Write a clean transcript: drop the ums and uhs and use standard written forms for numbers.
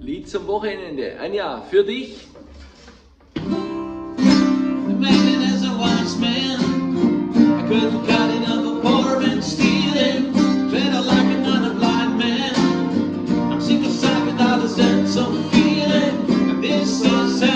Lied zum Wochenende. Anja, für dich. As a wise man, I could have got it of a poor man stealing, tread like another blind man. I'm sick aside with all the sense of feeling, and this is